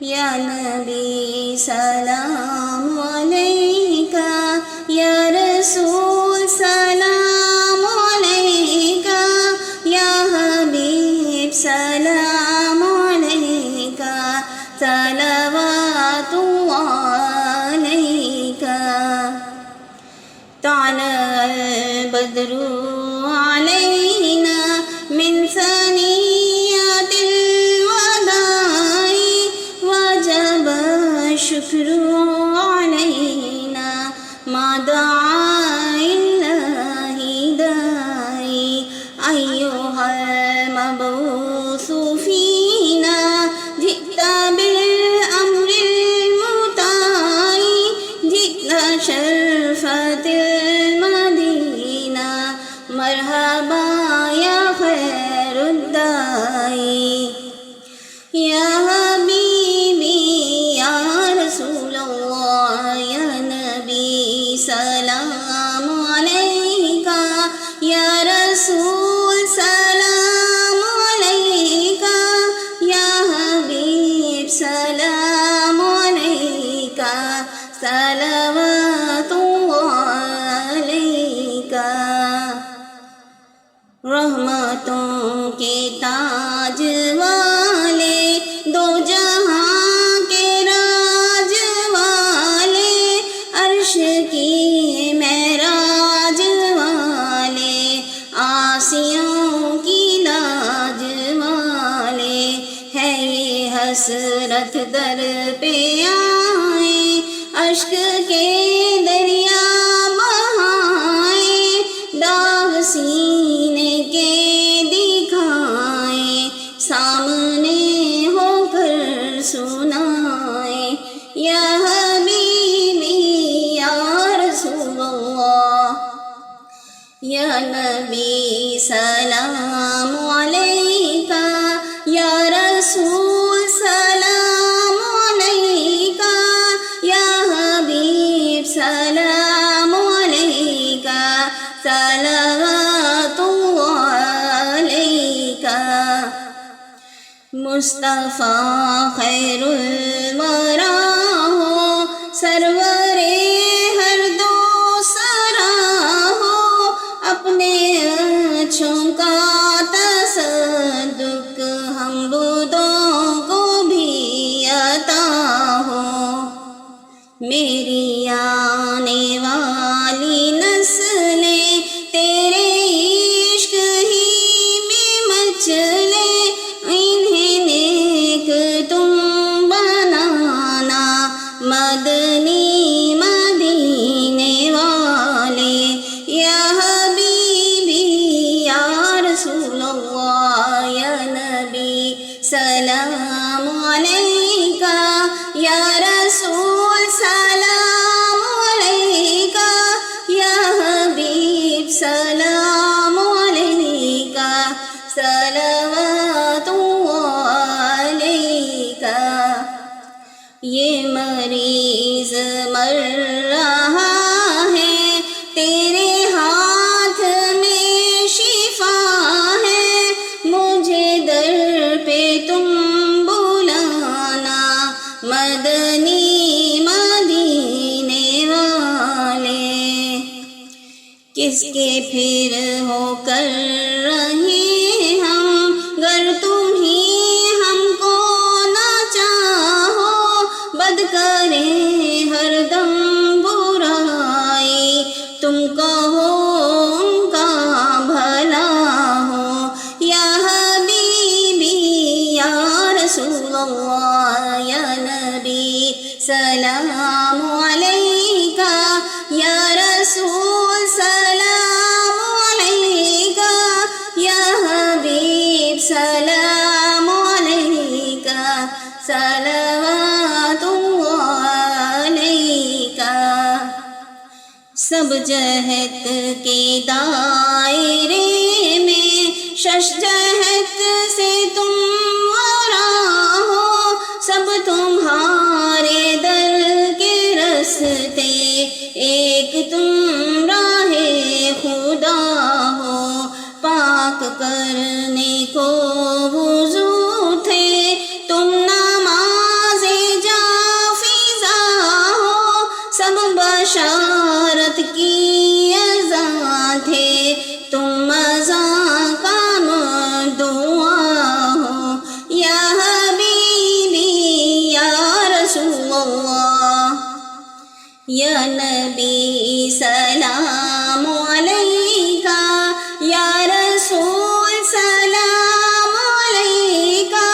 یا نبی سلام علیکہ، یا رسول سلام علیکہ، یا حبیب سلام علیکہ، صلوات اللہ علیکہ۔ طلع البدر علینا من ثنیات الوداع، وجب الشکر علینا ما دعا الہ داعی۔ ایہا المبعوث فینا جئت بالامر المطاع، جئت شرفت المدینہ مرحبا یا خیر الداعی۔ یا حبیبی یا رسول اللہ، یا نبی سلام علیکہ، یا رسول سلام علیکہ، یا حبیب سلام علیکہ، صلوات اللہ علیکہ۔ رحمتوں کے تاج والے، دو جہاں کے راج والے، عرش کی معراج والے، آسیوں کی لاج والے، ہے یہ حسرت در پہ آئے، اشک کے دریا بہائے، داغ سینے کے دکھائے، سامنے ہو کر سنائے۔ یا حبیبی یا رسول اللہ، یا نبی سلام علیکہ، یا رسول سلام علیکہ، یا حبیب سلام علیکہ، صلوات اللہ علیکہ۔ مصطفیٰ خیر الورا ہو، سرور ہر دو سرا ہو، اپنے اچھوں کا تصدق ہم بدوں کو بھی عطا ہو۔ میری آنے والی نسلیں تیرے عشق ہی میں مچلے، انہیں نیک تم بنانا مدنی مدینے والے۔ یا حبیبی یا رسول اللہ، یا نبی سلام علیکہ، یا رسول سلام علیکہ، یا حبیب سلام علیکہ، صلوات اللہ علیکہ۔ یہ مریض مر رہا ہے، تیرے ہاتھ میں شفا ہے، مجھے در پہ تم بلانا مدنی مدینے والے۔ کس کے پھر ہو کر رہے ہم، گر تم ہی ہم کو نہ چاہو، بد کریں ہر دم برائی، تم کہو ان کا بھلا ہو۔ یا حبیبی یا رسول اللہ، یا نبی سلام علیکہ، یا رسول سلام علیکہ، یا حبیب سلام علیکہ، صلوات اللہ علیکہ۔ سب جہت کے دائرے میں، شش جہت سے تم ورا ہو، سب تمہارے در کے رستے، ایک تم راہ خدا ہو۔ پاک کرنے کو وضو تھے، تم نماز نبی سلام علیکہ، یا رسول سلام علیکہ،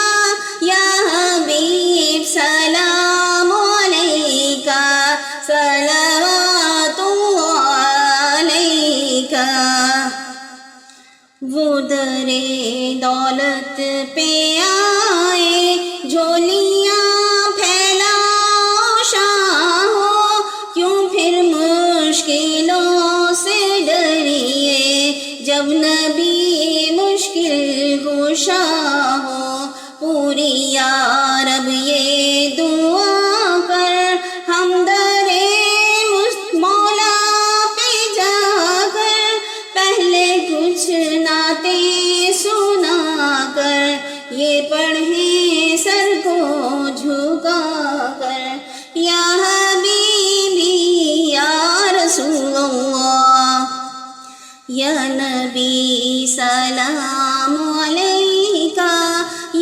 یا حبیب سلام علیکہ، صلوات اللہ علیکہ۔ وہ در دولت پہ آئے، جھولیاں پھیلاؤ شاہو، کیوں پھر مشکلوں سے ڈریے، جب نبی مشکل کشا ہو۔ پوری یا رب یہ دعا کر، ہم در مولا پہ جا کر، پہلے کچھ نعتیں سنا کر، یہ پڑھیں سر کو جھکا کر، یا حبیبی یا رسول اللہ، یا نبی سلام علیکہ،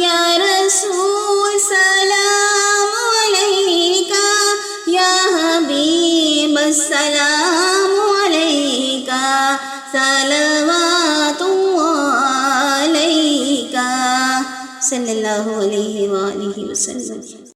یا رسول سلام علیکہ، یا حبیب السلام علیکہ، صلوات اللہ علیکہ، صلی اللہ علیہ وآلہ وسلم۔